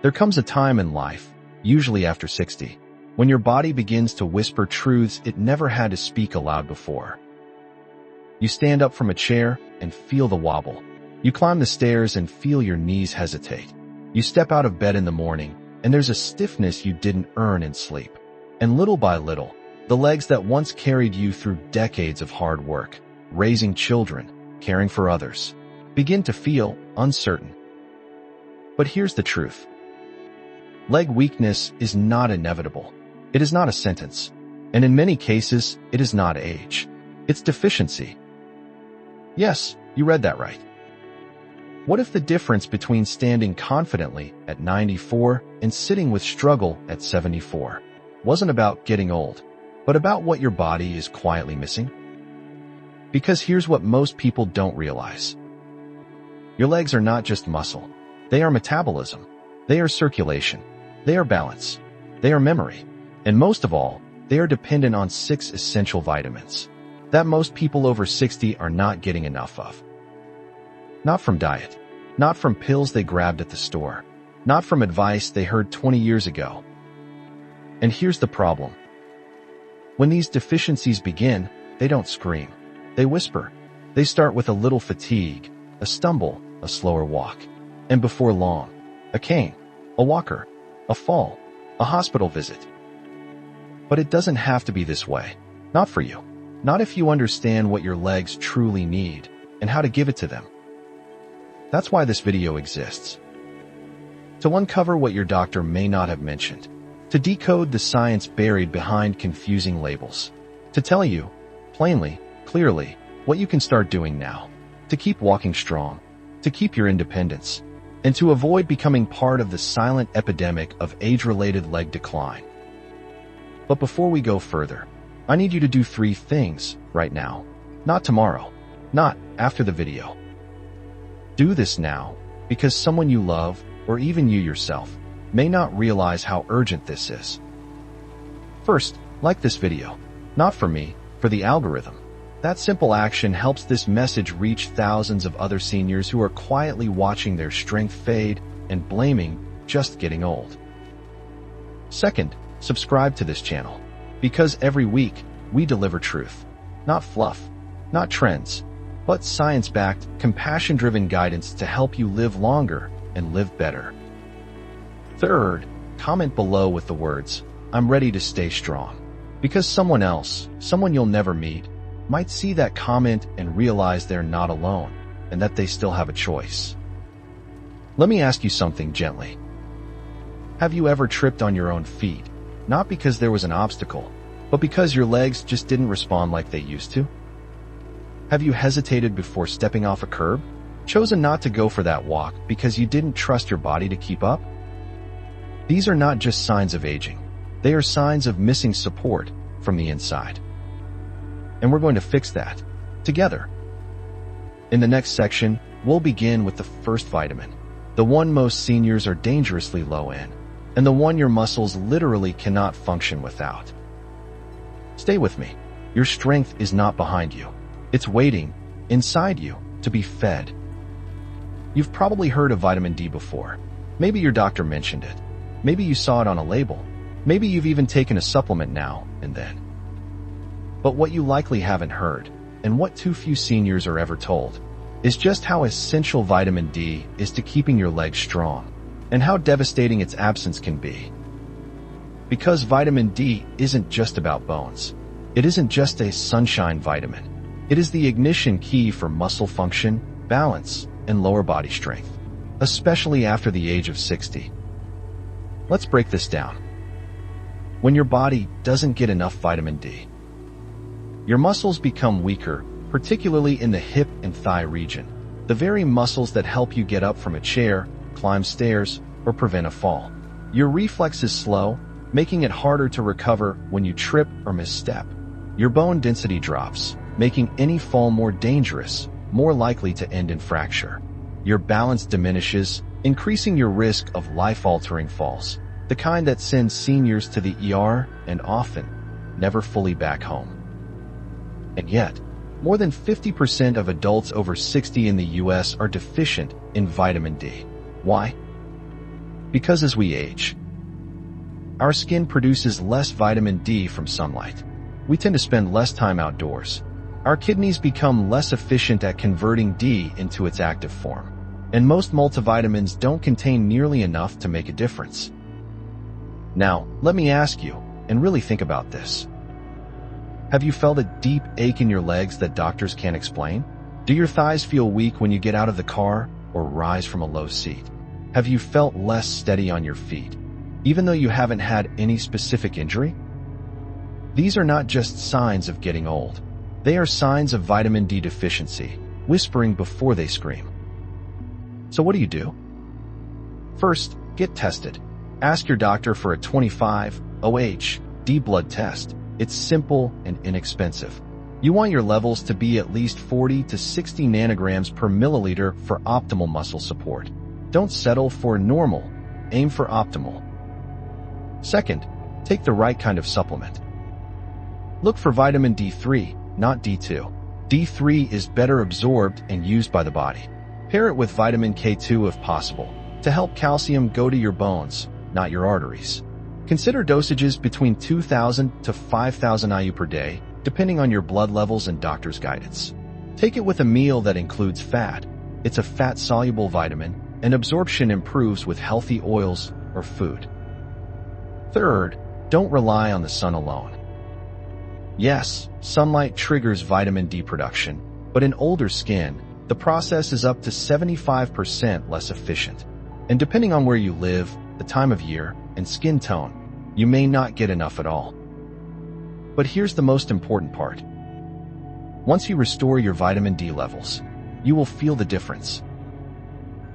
There comes a time in life, usually after 60, when your body begins to whisper truths it never had to speak aloud before. You stand up from a chair and feel the wobble. You climb the stairs and feel your knees hesitate. You step out of bed in the morning, and there's a stiffness you didn't earn in sleep. And little by little, the legs that once carried you through decades of hard work, raising children, caring for others, begin to feel uncertain. But here's the truth. Leg weakness is not inevitable. It is not a sentence. And in many cases, it is not age. It's deficiency. Yes, you read that right. What if the difference between standing confidently at 94 and sitting with struggle at 74 wasn't about getting old, but about what your body is quietly missing? Because here's what most people don't realize. Your legs are not just muscle. They are metabolism. They are circulation. They are balance. They are memory. And most of all, they are dependent on 6 essential vitamins that most people over 60 are not getting enough of. Not from diet. Not from pills they grabbed at the store. Not from advice they heard 20 years ago. And here's the problem. When these deficiencies begin, they don't scream. They whisper. They start with a little fatigue, a stumble, a slower walk. And before long, a cane, a walker, a fall, a hospital visit. But it doesn't have to be this way. Not for you. Not if you understand what your legs truly need and how to give it to them. That's why this video exists. To uncover what your doctor may not have mentioned. To decode the science buried behind confusing labels. To tell you, plainly, clearly, what you can start doing now. To keep walking strong. To keep your independence. And to avoid becoming part of the silent epidemic of age-related leg decline. But before we go further, I need you to do 3 things right now. Not tomorrow. Not after the video. Do this now, because someone you love, or even you yourself, may not realize how urgent this is. First, like this video. Not for me, for the algorithm. That simple action helps this message reach thousands of other seniors who are quietly watching their strength fade and blaming just getting old. Second, subscribe to this channel, because every week we deliver truth, not fluff, not trends, but science-backed, compassion-driven guidance to help you live longer and live better. Third, comment below with the words, "I'm ready to stay strong," because someone else, someone you'll never meet, might see that comment and realize they're not alone and that they still have a choice. Let me ask you something gently. Have you ever tripped on your own feet, not because there was an obstacle, but because your legs just didn't respond like they used to? Have you hesitated before stepping off a curb, chosen not to go for that walk because you didn't trust your body to keep up? These are not just signs of aging. They are signs of missing support from the inside. And we're going to fix that together. In the next section, we'll begin with the first vitamin, the one most seniors are dangerously low in, and the one your muscles literally cannot function without. Stay with me. Your strength is not behind you. It's waiting inside you to be fed. You've probably heard of vitamin D before. Maybe your doctor mentioned it. Maybe you saw it on a label. Maybe you've even taken a supplement now and then. But what you likely haven't heard, and what too few seniors are ever told, is just how essential vitamin D is to keeping your legs strong, and how devastating its absence can be. Because vitamin D isn't just about bones. It isn't just a sunshine vitamin. It is the ignition key for muscle function, balance, and lower body strength, especially after the age of 60. Let's break this down. When your body doesn't get enough vitamin D, your muscles become weaker, particularly in the hip and thigh region, the very muscles that help you get up from a chair, climb stairs, or prevent a fall. Your reflexes slow, making it harder to recover when you trip or misstep. Your bone density drops, making any fall more dangerous, more likely to end in fracture. Your balance diminishes, increasing your risk of life-altering falls, the kind that sends seniors to the ER and often never fully back home. And yet, more than 50% of adults over 60 in the US are deficient in vitamin D. Why? Because as we age, our skin produces less vitamin D from sunlight. We tend to spend less time outdoors. Our kidneys become less efficient at converting D into its active form. And most multivitamins don't contain nearly enough to make a difference. Now, let me ask you, and really think about this. Have you felt a deep ache in your legs that doctors can't explain? Do your thighs feel weak when you get out of the car or rise from a low seat? Have you felt less steady on your feet, even though you haven't had any specific injury? These are not just signs of getting old. They are signs of vitamin D deficiency, whispering before they scream. So what do? First, get tested. Ask your doctor for a 25-OH D blood test. It's simple and inexpensive. You want your levels to be at least 40 to 60 nanograms per milliliter for optimal muscle support. Don't settle for normal. Aim for optimal. Second, take the right kind of supplement. Look for vitamin D3, not D2. D3 is better absorbed and used by the body. Pair it with vitamin K2 if possible, to help calcium go to your bones, not your arteries. Consider dosages between 2,000 to 5,000 IU per day, depending on your blood levels and doctor's guidance. Take it with a meal that includes fat. It's a fat-soluble vitamin, and absorption improves with healthy oils or food. Third, don't rely on the sun alone. Yes, sunlight triggers vitamin D production, but in older skin, the process is up to 75% less efficient. And depending on where you live, the time of year, and skin tone, you may not get enough at all. But here's the most important part. Once you restore your vitamin D levels, you will feel the difference.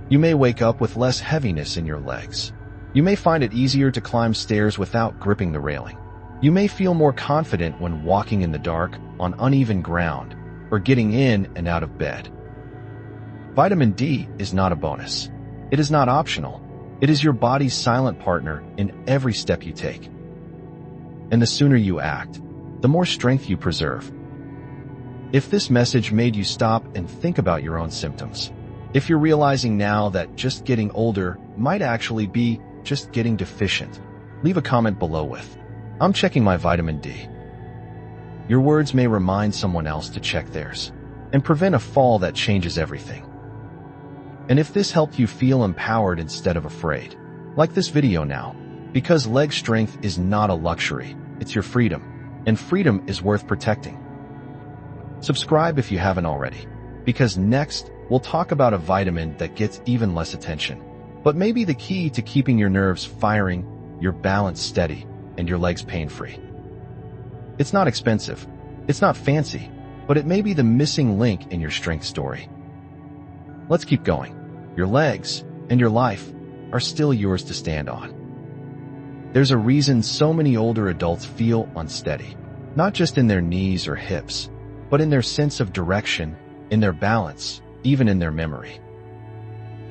You may wake up with less heaviness in your legs. You may find it easier to climb stairs without gripping the railing. You may feel more confident when walking in the dark on uneven ground or getting in and out of bed. Vitamin D is not a bonus. It is not optional. It is your body's silent partner in every step you take. And the sooner you act, the more strength you preserve. If this message made you stop and think about your own symptoms, if you're realizing now that just getting older might actually be just getting deficient, leave a comment below with, "I'm checking my vitamin D." Your words may remind someone else to check theirs and prevent a fall that changes everything. And if this helped you feel empowered instead of afraid, like this video now, because leg strength is not a luxury, it's your freedom, and freedom is worth protecting. Subscribe if you haven't already, because next we'll talk about a vitamin that gets even less attention, but may be the key to keeping your nerves firing, your balance steady, and your legs pain-free. It's not expensive, it's not fancy, but it may be the missing link in your strength story. Let's keep going. Your legs and your life are still yours to stand on. There's a reason so many older adults feel unsteady, not just in their knees or hips, but in their sense of direction, in their balance, even in their memory.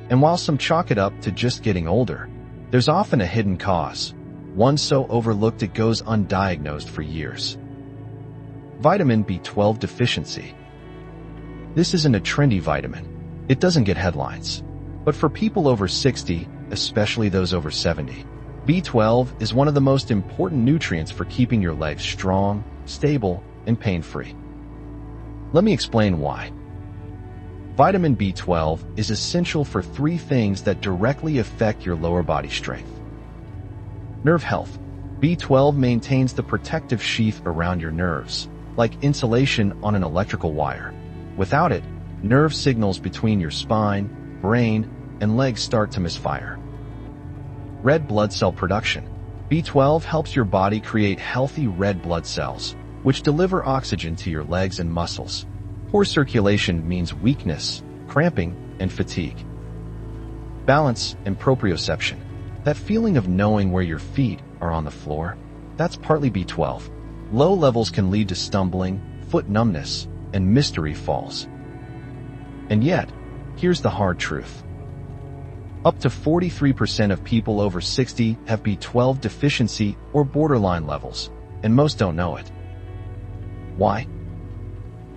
And while some chalk it up to just getting older, there's often a hidden cause, one so overlooked it goes undiagnosed for years. Vitamin B12 deficiency. This isn't a trendy vitamin. It doesn't get headlines. But for people over 60, especially those over 70, B12 is one of the most important nutrients for keeping your legs strong, stable, and pain-free. Let me explain why. Vitamin B12 is essential for three things that directly affect your lower body strength. Nerve health. B12 maintains the protective sheath around your nerves, like insulation on an electrical wire. Without it, nerve signals between your spine, brain, and legs start to misfire. Red blood cell production. B12 helps your body create healthy red blood cells, which deliver oxygen to your legs and muscles. Poor circulation means weakness, cramping, and fatigue. Balance and proprioception. That feeling of knowing where your feet are on the floor, that's partly B12. Low levels can lead to stumbling, foot numbness, and mystery falls. And yet, here's the hard truth. Up to 43% of people over 60 have B12 deficiency or borderline levels, and most don't know it. Why?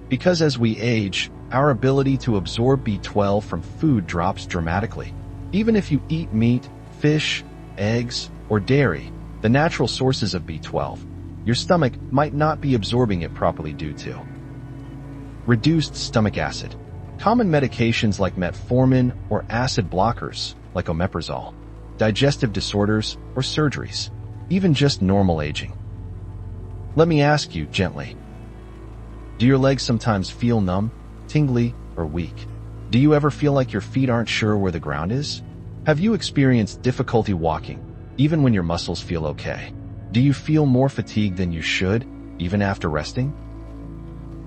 Because as we age, our ability to absorb B12 from food drops dramatically. Even if you eat meat, fish, eggs, or dairy, the natural sources of B12, your stomach might not be absorbing it properly due to reduced stomach acid. Common medications like metformin or acid blockers like omeprazole, digestive disorders or surgeries, even just normal aging. Let me ask you gently, do your legs sometimes feel numb, tingly, or weak? Do you ever feel like your feet aren't sure where the ground is? Have you experienced difficulty walking, even when your muscles feel okay? Do you feel more fatigued than you should, even after resting?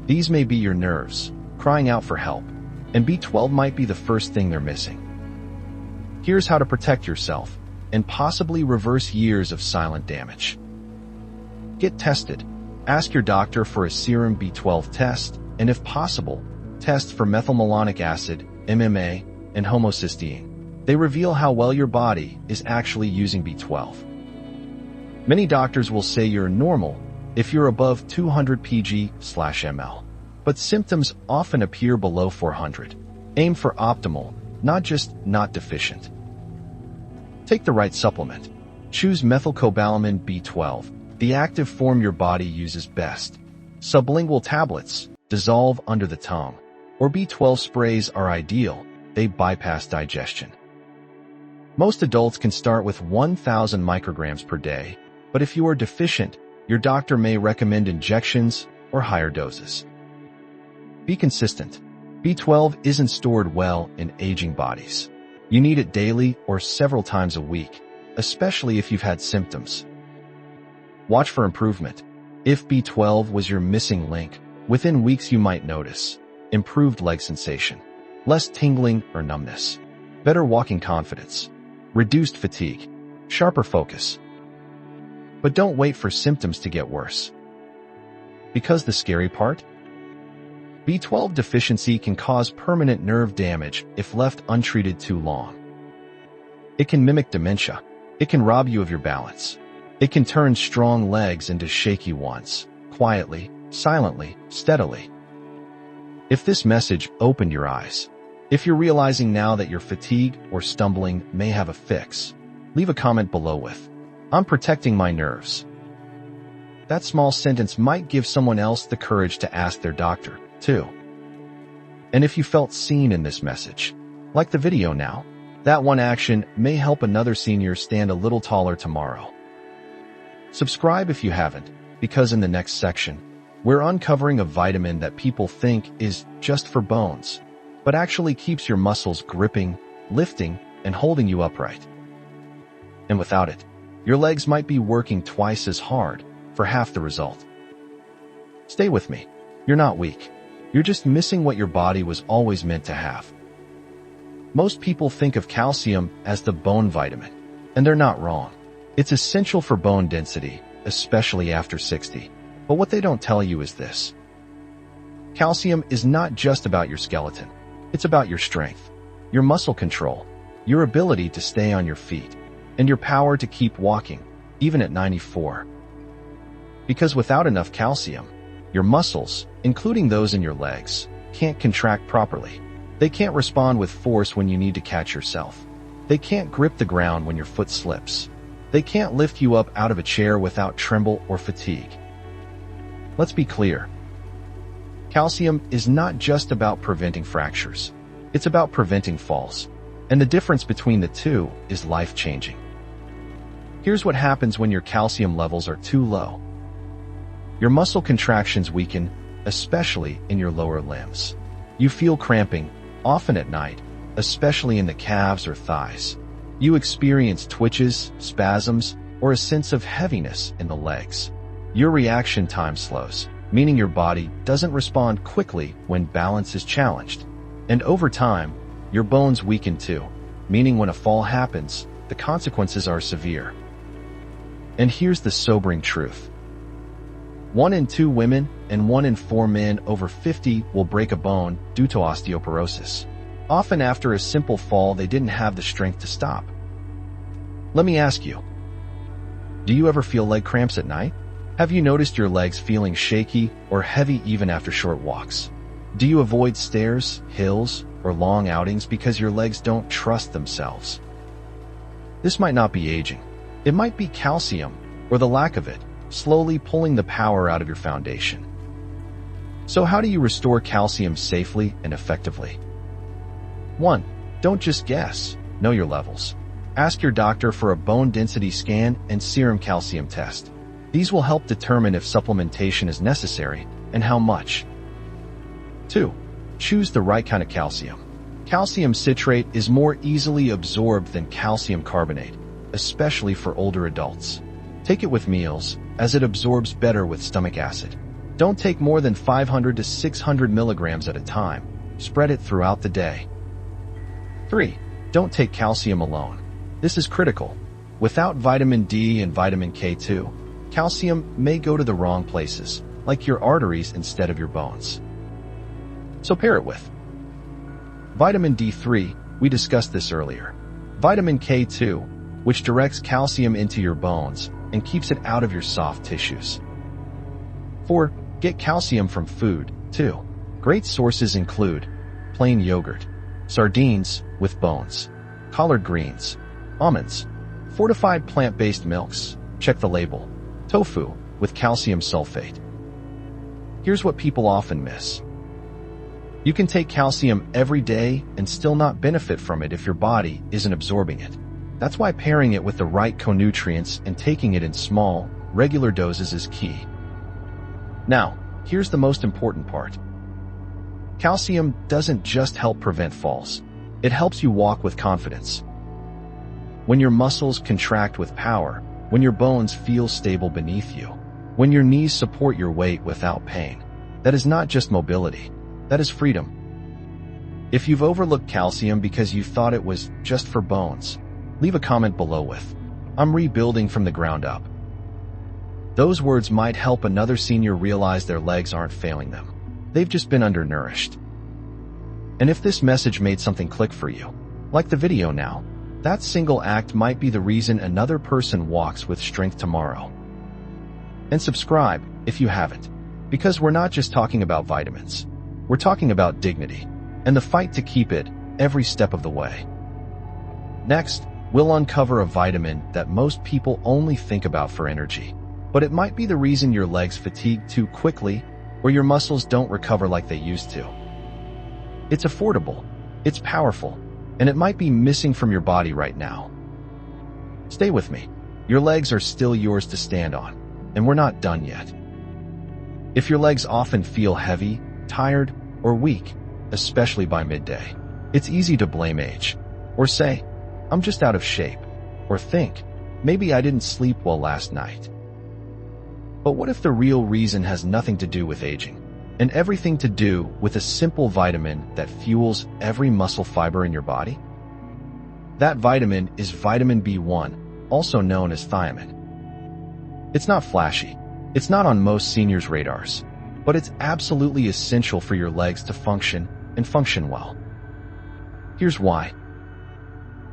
These may be your nerves, crying out for help, and B12 might be the first thing they're missing. Here's how to protect yourself and possibly reverse years of silent damage. Get tested. Ask your doctor for a serum B12 test, and if possible, test for methylmalonic acid, MMA, and homocysteine. They reveal how well your body is actually using B12. Many doctors will say you're normal if you're above 200 pg/ml, but symptoms often appear below 400. Aim for optimal, not just not deficient. Take the right supplement. Choose methylcobalamin B12, the active form your body uses best. Sublingual tablets dissolve under the tongue, or B12 sprays are ideal. They bypass digestion. Most adults can start with 1,000 micrograms per day, but if you are deficient, your doctor may recommend injections or higher doses. Be consistent. B12 isn't stored well in aging bodies. You need it daily or several times a week, especially if you've had symptoms. Watch for improvement. If B12 was your missing link, within weeks you might notice improved leg sensation, less tingling or numbness, better walking confidence, reduced fatigue, sharper focus. But don't wait for symptoms to get worse. Because the scary part? B12 deficiency can cause permanent nerve damage if left untreated too long. It can mimic dementia. It can rob you of your balance. It can turn strong legs into shaky ones, quietly, silently, steadily. If this message opened your eyes, if you're realizing now that your fatigue or stumbling may have a fix, leave a comment below with, "I'm protecting my nerves." That small sentence might give someone else the courage to ask their doctor, too. And if you felt seen in this message, like the video now, that one action may help another senior stand a little taller tomorrow. Subscribe if you haven't, because in the next section, we're uncovering a vitamin that people think is just for bones, but actually keeps your muscles gripping, lifting, and holding you upright. And without it, your legs might be working twice as hard for half the result. Stay with me. You're not weak. You're just missing what your body was always meant to have. Most people think of calcium as the bone vitamin, and they're not wrong. It's essential for bone density, especially after 60. But what they don't tell you is this. Calcium is not just about your skeleton. It's about your strength, your muscle control, your ability to stay on your feet, and your power to keep walking, even at 94. Because without enough calcium, your muscles, including those in your legs, can't contract properly. They can't respond with force when you need to catch yourself. They can't grip the ground when your foot slips. They can't lift you up out of a chair without tremble or fatigue. Let's be clear. Calcium is not just about preventing fractures. It's about preventing falls. And the difference between the two is life-changing. Here's what happens when your calcium levels are too low. Your muscle contractions weaken, especially in your lower limbs. You feel cramping, often at night, especially in the calves or thighs. You experience twitches, spasms, or a sense of heaviness in the legs. Your reaction time slows, meaning your body doesn't respond quickly when balance is challenged. And over time, your bones weaken too, meaning when a fall happens, the consequences are severe. And here's the sobering truth. 1 in 2 women and 1 in 4 men over 50 will break a bone due to osteoporosis. Often after a simple fall they didn't have the strength to stop. Let me ask you, do you ever feel leg cramps at night? Have you noticed your legs feeling shaky or heavy even after short walks? Do you avoid stairs, hills, or long outings because your legs don't trust themselves? This might not be aging. It might be calcium, or the lack of it, slowly pulling the power out of your foundation. So how do you restore calcium safely and effectively? 1. Don't just guess. Know your levels. Ask your doctor for a bone density scan and serum calcium test. These will help determine if supplementation is necessary and how much. 2. Choose the right kind of calcium. Calcium citrate is more easily absorbed than calcium carbonate, especially for older adults. Take it with meals, as it absorbs better with stomach acid. Don't take more than 500 to 600 milligrams at a time. Spread it throughout the day. 3. Don't take calcium alone. This is critical. Without vitamin D and vitamin K2, calcium may go to the wrong places, like your arteries instead of your bones. So pair it with vitamin D3, we discussed this earlier. Vitamin K2, which directs calcium into your bones and keeps it out of your soft tissues. 4. Get calcium from food, too. Great sources include plain yogurt, sardines with bones, collard greens, almonds, fortified plant-based milks, check the label, tofu with calcium sulfate. Here's what people often miss. You can take calcium every day and still not benefit from it if your body isn't absorbing it. That's why pairing it with the right co-nutrients and taking it in small, regular doses is key. Now, here's the most important part. Calcium doesn't just help prevent falls. It helps you walk with confidence. When your muscles contract with power, when your bones feel stable beneath you, when your knees support your weight without pain, that is not just mobility. That is freedom. If you've overlooked calcium because you thought it was just for bones, leave a comment below with, "I'm rebuilding from the ground up." Those words might help another senior realize their legs aren't failing them. They've just been undernourished. And if this message made something click for you, like the video now, that single act might be the reason another person walks with strength tomorrow. And subscribe if you haven't, because we're not just talking about vitamins. We're talking about dignity and the fight to keep it every step of the way. Next, we'll uncover a vitamin that most people only think about for energy, but it might be the reason your legs fatigue too quickly or your muscles don't recover like they used to. It's affordable, it's powerful, and it might be missing from your body right now. Stay with me. Your legs are still yours to stand on, and we're not done yet. If your legs often feel heavy, tired, or weak, especially by midday, it's easy to blame age, or say, "I'm just out of shape," or think, "Maybe I didn't sleep well last night." But what if the real reason has nothing to do with aging, and everything to do with a simple vitamin that fuels every muscle fiber in your body? That vitamin is vitamin B1, also known as thiamine. It's not flashy. It's not on most seniors' radars, but it's absolutely essential for your legs to function and function well. Here's why.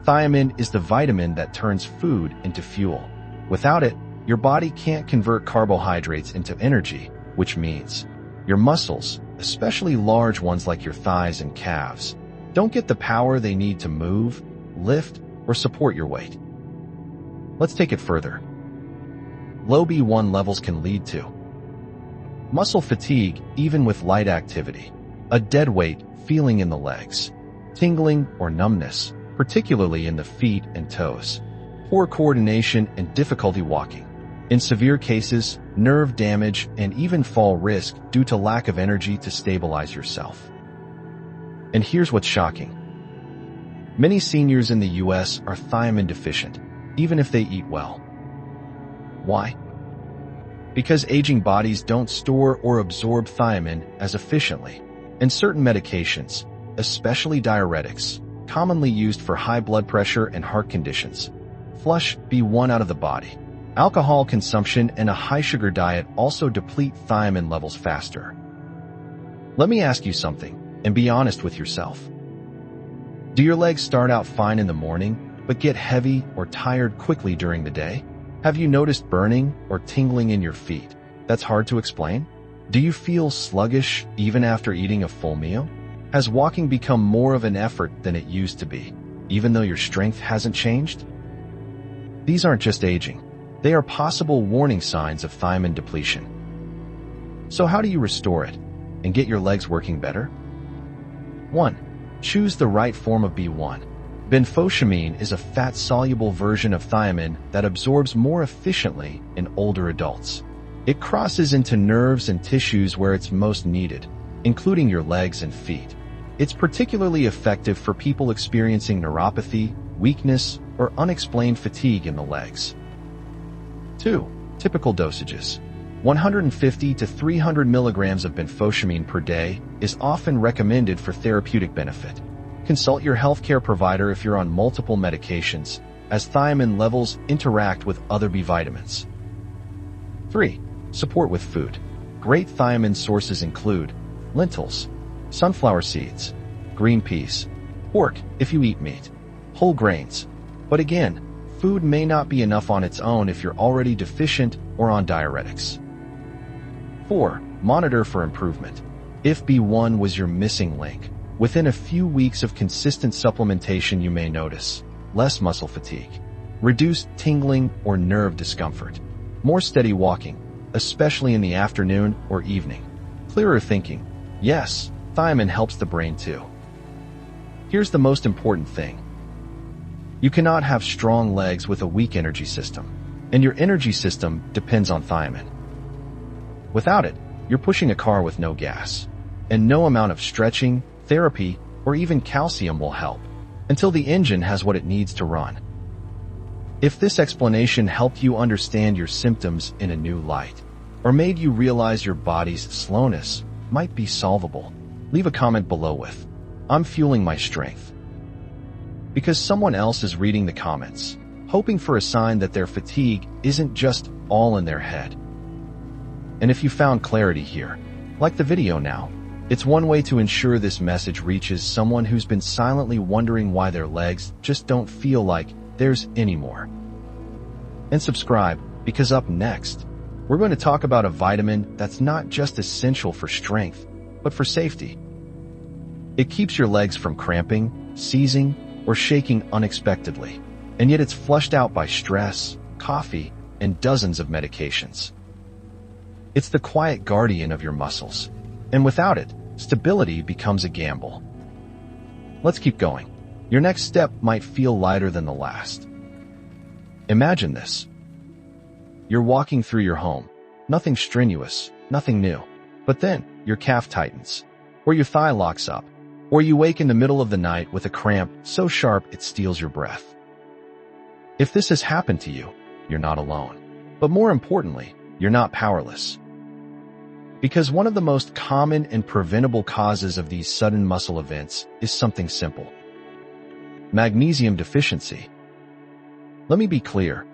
Thiamine is the vitamin that turns food into fuel. Without it, your body can't convert carbohydrates into energy, which means your muscles, especially large ones like your thighs and calves, don't get the power they need to move, lift, or support your weight. Let's take it further. Low B1 levels can lead to muscle fatigue even with light activity, a dead weight feeling in the legs, tingling or numbness, particularly in the feet and toes, poor coordination and difficulty walking. In severe cases, nerve damage and even fall risk due to lack of energy to stabilize yourself. And here's what's shocking. Many seniors in the US are thiamine deficient, even if they eat well. Why? Because aging bodies don't store or absorb thiamine as efficiently, and certain medications, especially diuretics, commonly used for high blood pressure and heart conditions, flush B1 out of the body. Alcohol consumption and a high-sugar diet also deplete thiamine levels faster. Let me ask you something, and be honest with yourself. Do your legs start out fine in the morning, but get heavy or tired quickly during the day? Have you noticed burning or tingling in your feet? That's hard to explain. Do you feel sluggish even after eating a full meal? Has walking become more of an effort than it used to be, even though your strength hasn't changed? These aren't just aging. They are possible warning signs of thiamine depletion. So how do you restore it and get your legs working better? 1. Choose the right form of B1. Benfotiamine is a fat-soluble version of thiamine that absorbs more efficiently in older adults. It crosses into nerves and tissues where it's most needed, including your legs and feet. It's particularly effective for people experiencing neuropathy, weakness, or unexplained fatigue in the legs. 2. Typical dosages. 150 to 300 milligrams of benfotiamine per day is often recommended for therapeutic benefit. Consult your healthcare provider if you're on multiple medications, as thiamine levels interact with other B vitamins. 3. Support with food. Great thiamine sources include lentils, sunflower seeds, green peas, pork if you eat meat, whole grains. But again, food may not be enough on its own if you're already deficient or on diuretics. 4. Monitor for improvement. If B1 was your missing link, within a few weeks of consistent supplementation you may notice less muscle fatigue, reduced tingling or nerve discomfort, more steady walking, especially in the afternoon or evening, clearer thinking. Yes, thiamine helps the brain too. Here's the most important thing. You cannot have strong legs with a weak energy system, and your energy system depends on thiamine. Without it, you're pushing a car with no gas, and no amount of stretching, therapy, or even calcium will help until the engine has what it needs to run. If this explanation helped you understand your symptoms in a new light, or made you realize your body's slowness might be solvable, leave a comment below with, "I'm fueling my strength." Because someone else is reading the comments, hoping for a sign that their fatigue isn't just all in their head. And if you found clarity here, like the video now. It's one way to ensure this message reaches someone who's been silently wondering why their legs just don't feel like theirs anymore. And subscribe, because up next, we're going to talk about a vitamin that's not just essential for strength, but for safety. It keeps your legs from cramping, seizing, or shaking unexpectedly, and yet it's flushed out by stress, coffee, and dozens of medications. It's the quiet guardian of your muscles, and without it, stability becomes a gamble. Let's keep going. Your next step might feel lighter than the last. Imagine this. You're walking through your home. Nothing strenuous, nothing new. But then, your calf tightens, or your thigh locks up, or you wake in the middle of the night with a cramp so sharp it steals your breath. If this has happened to you, you're not alone. But more importantly, you're not powerless. Because one of the most common and preventable causes of these sudden muscle events is something simple. Magnesium deficiency. Let me be clear.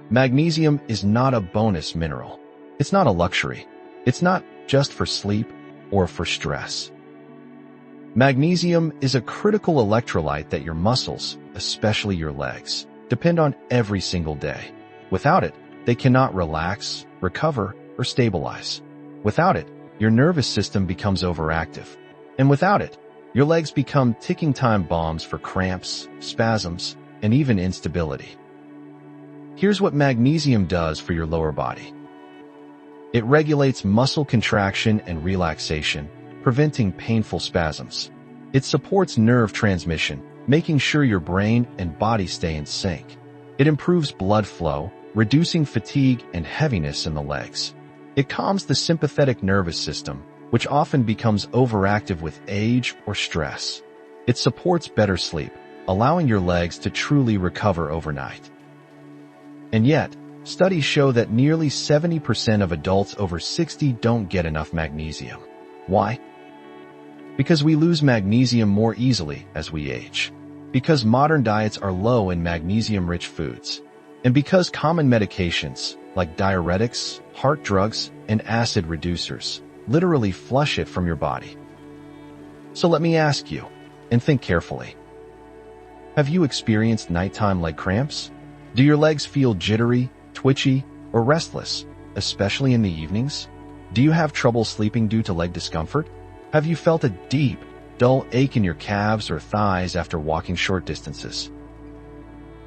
Magnesium is not a bonus mineral. It's not a luxury. It's not just for sleep or for stress. Magnesium is a critical electrolyte that your muscles, especially your legs, depend on every single day. Without it, they cannot relax, recover, or stabilize. Without it, your nervous system becomes overactive. And without it, your legs become ticking time bombs for cramps, spasms, and even instability. Here's what magnesium does for your lower body. It regulates muscle contraction and relaxation, preventing painful spasms. It supports nerve transmission, making sure your brain and body stay in sync. It improves blood flow, reducing fatigue and heaviness in the legs. It calms the sympathetic nervous system, which often becomes overactive with age or stress. It supports better sleep, allowing your legs to truly recover overnight. And yet, studies show that nearly 70% of adults over 60 don't get enough magnesium. Why? Because we lose magnesium more easily as we age. Because modern diets are low in magnesium-rich foods. And because common medications, like diuretics, heart drugs, and acid reducers, literally flush it from your body. So let me ask you, and think carefully. Have you experienced nighttime leg cramps? Do your legs feel jittery, twitchy, or restless, especially in the evenings? Do you have trouble sleeping due to leg discomfort? Have you felt a deep, dull ache in your calves or thighs after walking short distances?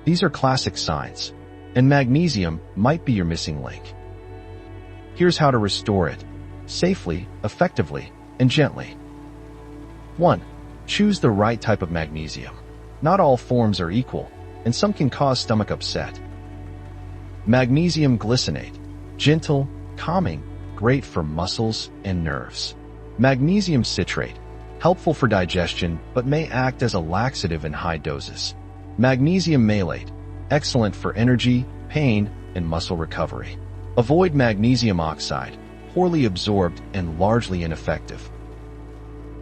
These are classic signs, and magnesium might be your missing link. Here's how to restore it safely, effectively, and gently. 1. Choose the right type of magnesium. Not all forms are equal, and some can cause stomach upset. Magnesium glycinate, gentle, calming, great for muscles and nerves. Magnesium citrate, helpful for digestion but may act as a laxative in high doses. Magnesium malate, excellent for energy, pain, and muscle recovery. Avoid magnesium oxide, poorly absorbed and largely ineffective.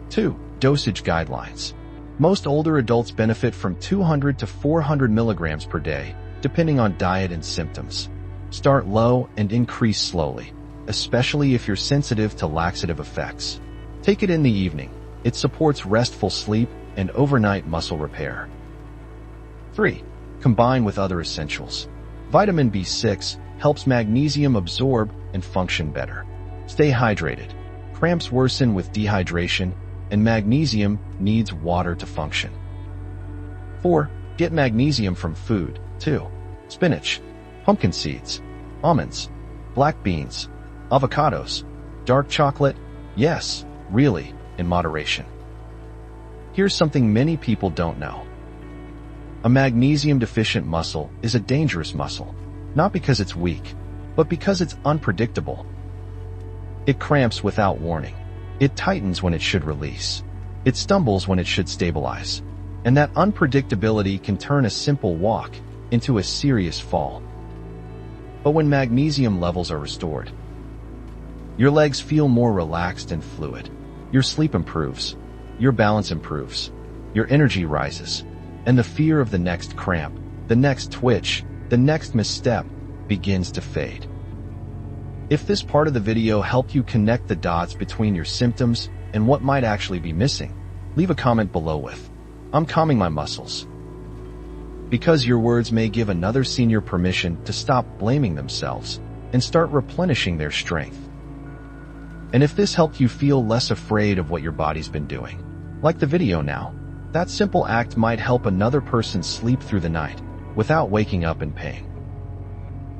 2. Dosage guidelines. Most older adults benefit from 200 to 400 milligrams per day, depending on diet and symptoms. Start low and increase slowly, especially if you're sensitive to laxative effects. Take it in the evening. It supports restful sleep and overnight muscle repair. 3. Combine with other essentials. Vitamin B6 helps magnesium absorb and function better. Stay hydrated. Cramps worsen with dehydration, and magnesium needs water to function. 4. Get magnesium from food, too. Spinach, pumpkin seeds, almonds, black beans, avocados, dark chocolate, yes, really, in moderation. Here's something many people don't know. A magnesium-deficient muscle is a dangerous muscle, not because it's weak, but because it's unpredictable. It cramps without warning. It tightens when it should release. It stumbles when it should stabilize. And that unpredictability can turn a simple walk into a serious fall. But when magnesium levels are restored, your legs feel more relaxed and fluid. Your sleep improves. Your balance improves. Your energy rises. And the fear of the next cramp, the next twitch, the next misstep begins to fade. If this part of the video helped you connect the dots between your symptoms and what might actually be missing, leave a comment below with, "I'm calming my muscles." Because your words may give another senior permission to stop blaming themselves and start replenishing their strength. And if this helped you feel less afraid of what your body's been doing, like the video now, that simple act might help another person sleep through the night without waking up in pain.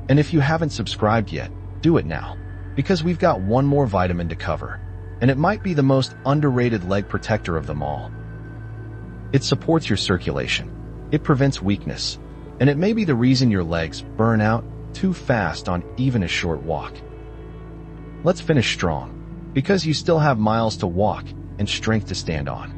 And if you haven't subscribed yet, do it now, because we've got one more vitamin to cover, and it might be the most underrated leg protector of them all. It supports your circulation, it prevents weakness, and it may be the reason your legs burn out too fast on even a short walk. Let's finish strong, because you still have miles to walk and strength to stand on.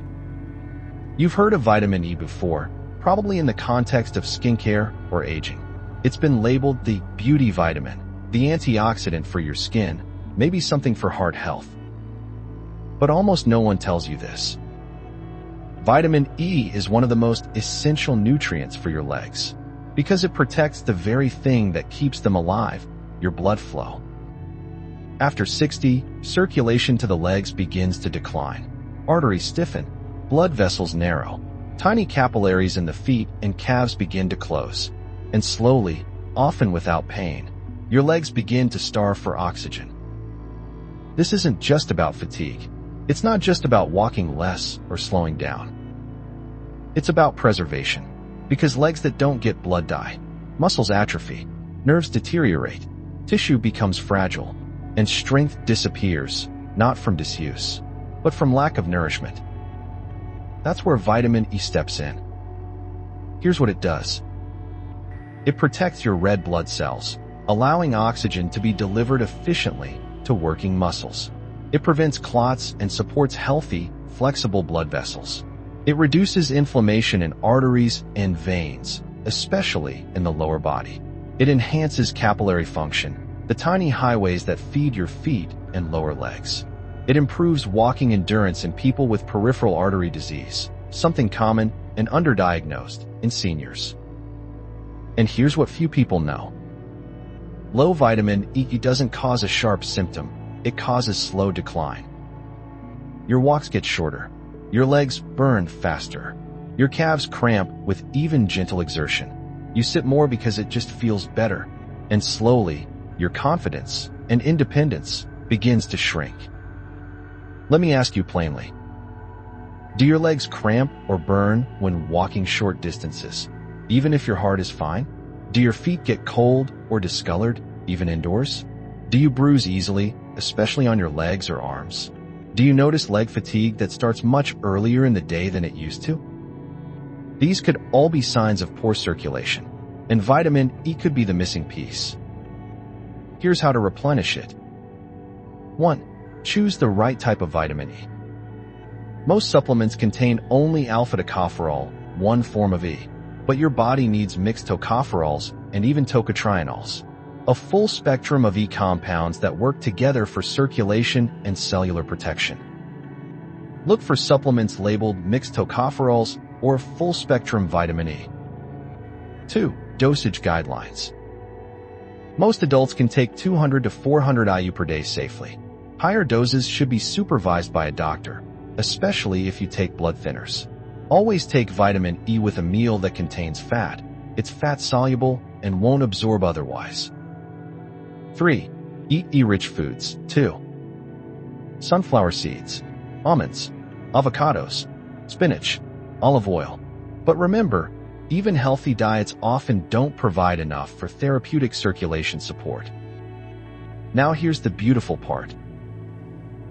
You've heard of vitamin E before, probably in the context of skincare or aging. It's been labeled the beauty vitamin, the antioxidant for your skin, maybe something for heart health. But almost no one tells you this. Vitamin E is one of the most essential nutrients for your legs, because it protects the very thing that keeps them alive, your blood flow. After 60, circulation to the legs begins to decline. Arteries stiffen, blood vessels narrow, tiny capillaries in the feet and calves begin to close, and slowly, often without pain, your legs begin to starve for oxygen. This isn't just about fatigue. It's not just about walking less or slowing down. It's about preservation, because legs that don't get blood die, muscles atrophy, nerves deteriorate, tissue becomes fragile, and strength disappears, not from disuse, but from lack of nourishment. That's where vitamin E steps in. Here's what it does. It protects your red blood cells, allowing oxygen to be delivered efficiently to working muscles. It prevents clots and supports healthy, flexible blood vessels. It reduces inflammation in arteries and veins, especially in the lower body. It enhances capillary function, the tiny highways that feed your feet and lower legs. It improves walking endurance in people with peripheral artery disease, something common and underdiagnosed in seniors. And here's what few people know. Low vitamin E doesn't cause a sharp symptom, it causes slow decline. Your walks get shorter, your legs burn faster, your calves cramp with even gentle exertion. You sit more because it just feels better, and slowly, your confidence and independence begins to shrink. Let me ask you plainly. Do your legs cramp or burn when walking short distances? even if your heart is fine? Do your feet get cold or discolored, even indoors? Do you bruise easily, especially on your legs or arms? Do you notice leg fatigue that starts much earlier in the day than it used to? These could all be signs of poor circulation, and vitamin E could be the missing piece. Here's how to replenish it. 1. Choose the right type of vitamin E. Most supplements contain only alpha-tocopherol, one form of E, but your body needs mixed tocopherols and even tocotrienols, a full spectrum of E compounds that work together for circulation and cellular protection. Look for supplements labeled mixed tocopherols or full-spectrum vitamin E. 2. Dosage guidelines. Most adults can take 200 to 400 IU per day safely. Higher doses should be supervised by a doctor, especially if you take blood thinners. Always take vitamin E with a meal that contains fat. It's fat-soluble and won't absorb otherwise. 3. Eat E-rich foods. 2. Sunflower seeds, almonds, avocados, spinach, olive oil. But remember, even healthy diets often don't provide enough for therapeutic circulation support. Now here's the beautiful part.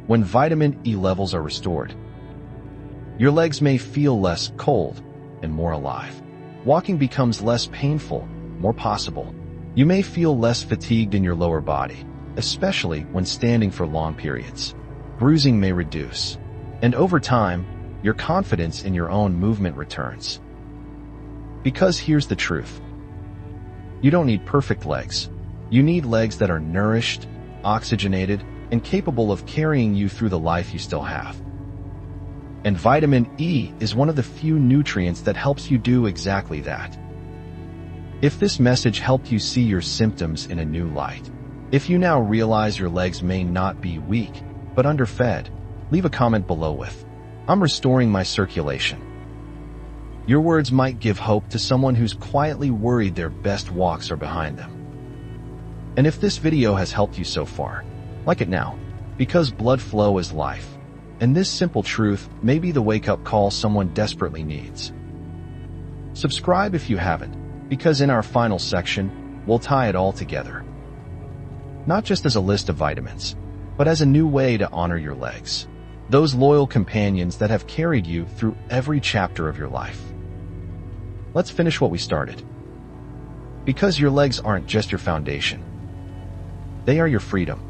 When vitamin E levels are restored, your legs may feel less cold and more alive. Walking becomes less painful, more possible. You may feel less fatigued in your lower body, especially when standing for long periods. Bruising may reduce, and over time, your confidence in your own movement returns. Because here's the truth. You don't need perfect legs. You need legs that are nourished, oxygenated, and capable of carrying you through the life you still have. And vitamin E is one of the few nutrients that helps you do exactly that. If this message helped you see your symptoms in a new light, if you now realize your legs may not be weak, but underfed, leave a comment below with, "I'm restoring my circulation." Your words might give hope to someone who's quietly worried their best walks are behind them. And if this video has helped you so far, like it now, because blood flow is life, and this simple truth may be the wake-up call someone desperately needs. Subscribe if you haven't, because in our final section, we'll tie it all together. Not just as a list of vitamins, but as a new way to honor your legs, those loyal companions that have carried you through every chapter of your life. Let's finish what we started. Because your legs aren't just your foundation. They are your freedom.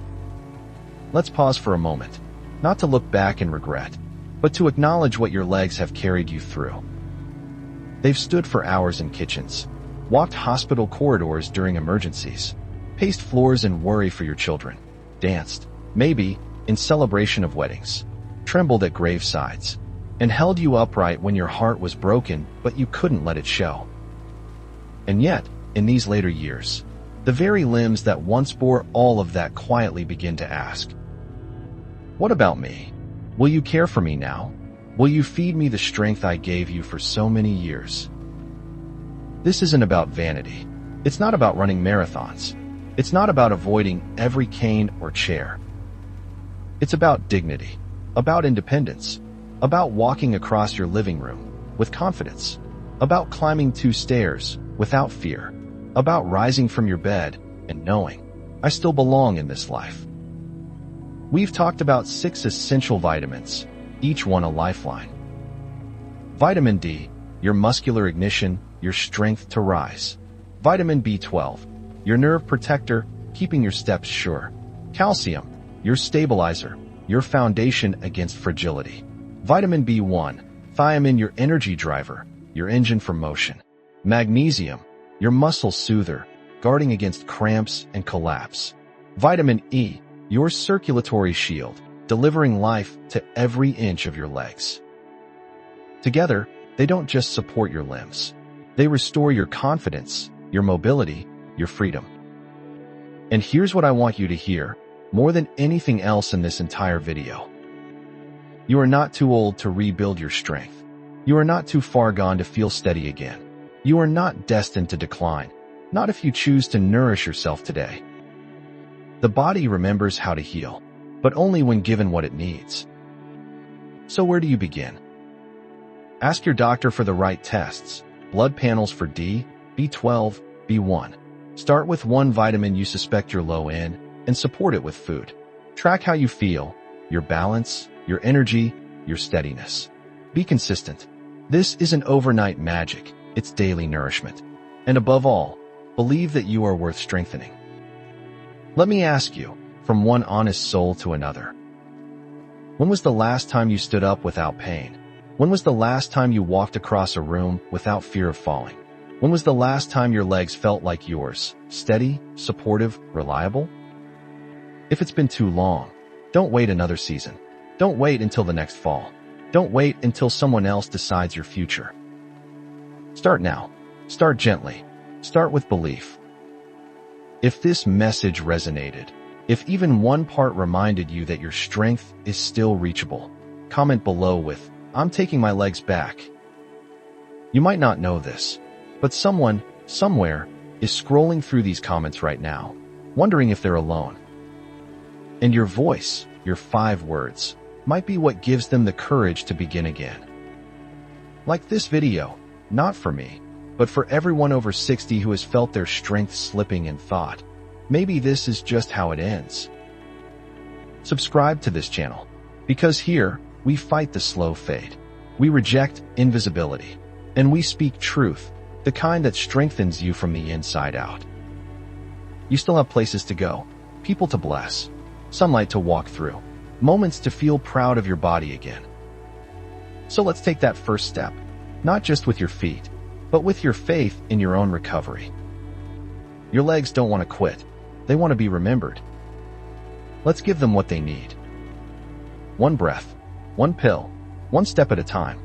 Let's pause for a moment, not to look back in regret, but to acknowledge what your legs have carried you through. They've stood for hours in kitchens, walked hospital corridors during emergencies, paced floors in worry for your children, danced, maybe, in celebration of weddings, trembled at gravesides, and held you upright when your heart was broken but you couldn't let it show. And yet, in these later years, the very limbs that once bore all of that quietly begin to ask, "What about me? Will you care for me now? Will you feed me the strength I gave you for so many years?" This isn't about vanity. It's not about running marathons. It's not about avoiding every cane or chair. It's about dignity, about independence, about walking across your living room with confidence, about climbing 2 stairs without fear, about rising from your bed and knowing, "I still belong in this life." We've talked about 6 essential vitamins, each one a lifeline. Vitamin D, your muscular ignition, your strength to rise. Vitamin B12, your nerve protector, keeping your steps sure. Calcium, your stabilizer, your foundation against fragility. Vitamin B1, thiamine, your energy driver, your engine for motion. Magnesium, your muscle soother, guarding against cramps and collapse. Vitamin E, your circulatory shield, delivering life to every inch of your legs. Together, they don't just support your limbs. They restore your confidence, your mobility, your freedom. And here's what I want you to hear, more than anything else in this entire video. You are not too old to rebuild your strength. You are not too far gone to feel steady again. You are not destined to decline, not if you choose to nourish yourself today. The body remembers how to heal, but only when given what it needs. So where do you begin? Ask your doctor for the right tests. blood panels for D, B12, B1. Start with one vitamin you suspect you're low in and support it with food. Track how you feel, your balance, your energy, your steadiness. Be consistent. This isn't overnight magic, it's daily nourishment. And above all, believe that you are worth strengthening. Let me ask you, from one honest soul to another, when was the last time you stood up without pain? When was the last time you walked across a room without fear of falling? When was the last time your legs felt like yours, steady, supportive, reliable? If it's been too long, don't wait another season. Don't wait until the next fall. Don't wait until someone else decides your future. Start now. Start gently. Start with belief. If this message resonated, if even one part reminded you that your strength is still reachable, comment below with, "I'm taking my legs back." You might not know this, but someone, somewhere, is scrolling through these comments right now, wondering if they're alone. And your voice, your 5 words, might be what gives them the courage to begin again. Like this video, not for me, but for everyone over 60 who has felt their strength slipping and thought, maybe this is just how it ends. Subscribe to this channel, because here, we fight the slow fade. We reject invisibility, and we speak truth, the kind that strengthens you from the inside out. You still have places to go, people to bless, sunlight to walk through, moments to feel proud of your body again. So let's take that first step, not just with your feet, but with your faith in your own recovery. Your legs don't want to quit. They want to be remembered. Let's give them what they need. One breath, one pill, one step at a time.